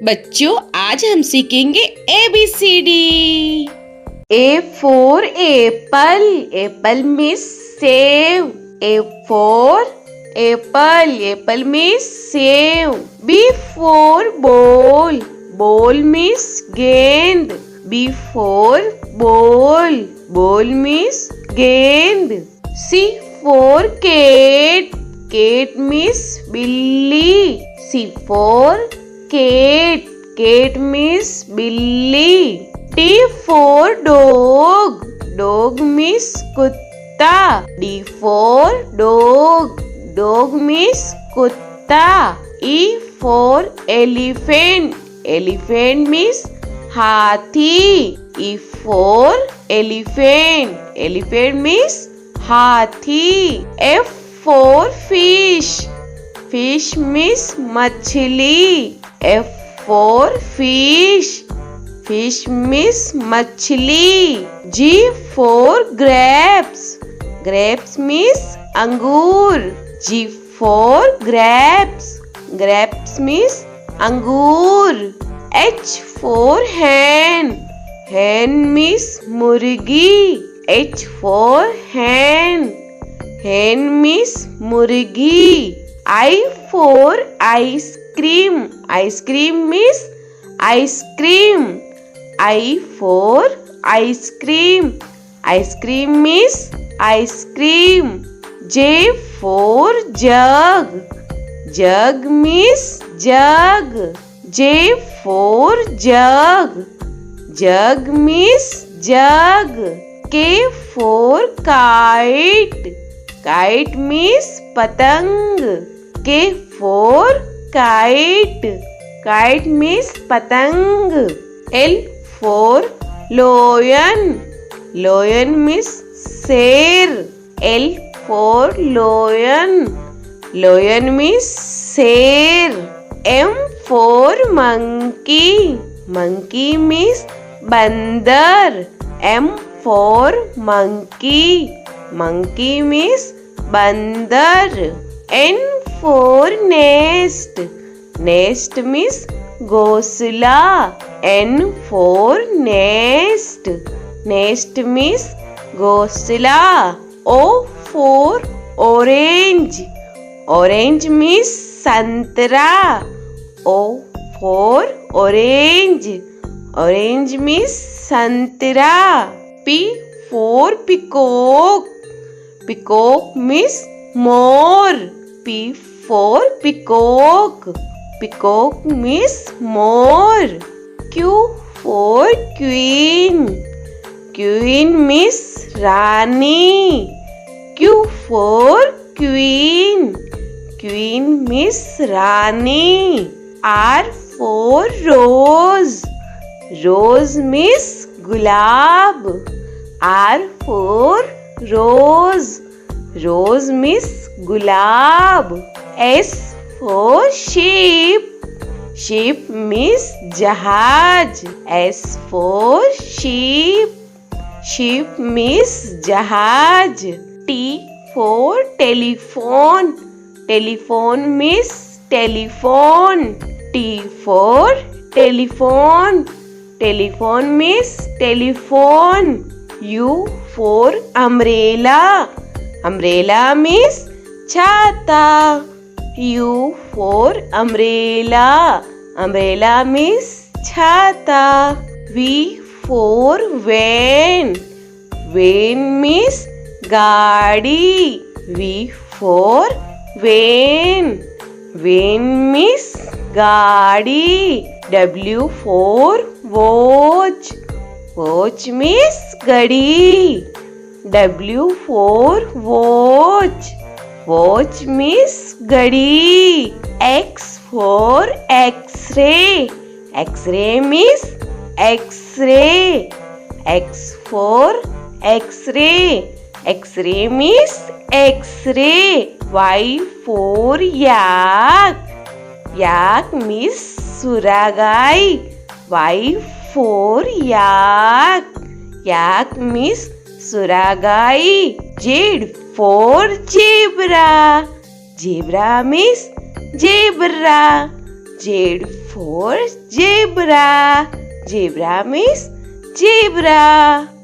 बच्चों आज हम सीखेंगे ABCD। A for apple. Apple means save. A for apple. Apple means save. B for ball. Ball means gend. B for ball. Ball means gend. C for cat. Cat means billy. C for cat. Cat means billy. D for dog. Dog means kutta. D for dog. Dog means kutta. E for elephant. Elephant means hathi. E for elephant. Elephant means hathi. F for fish. Fish means machli. F for fish. Fish means machli. G for grapes. Grapes means angur. G for grapes. Grapes means angur. H for hen. Hen means murgi. H for hen. Hen means murgi. I for ice cream. Ice cream means ice cream. I for ice cream. Ice cream means ice cream. J for jug. Jug means jug. J for jug. Jug means jug. K for kite. Kite means patang. K for kite. Kite means patang. L for lion. Lion means sher. L for lion. Lion means sher. M for monkey. Monkey means bandar. M for monkey. Monkey means bandar. N for nest. Nest means ghosla. N for nest. Nest means ghosla. O for orange. Orange means santra. O for orange. Orange means santra. P for peacock. Peacock means more. P for peacock. Peacock means more. Q for queen. Queen means Rani. Q for queen. Queen means Rani. R for rose. Rose means gulab. R for rose. Rose means gulab. S for sheep. Sheep means jahaj. S for sheep. Sheep means jahaj. T for telephone. Telephone means telephone. T for telephone. Telephone means telephone. U for umbrella. Umbrella means chhata. U for umbrella. Umbrella means chhata. V for van. Van means gaadi. V for van. Van means gaadi. W for watch. Watch means gadi. W for watch. Watch means gadi. X for X-ray. X-ray means X-ray. X for X-ray. X-ray means X-ray. Y for yak. Yak means suragai. Y for yak. Yak means suragai. Z for zebra. Zebra means zebra. Z for zebra. Zebra means zebra.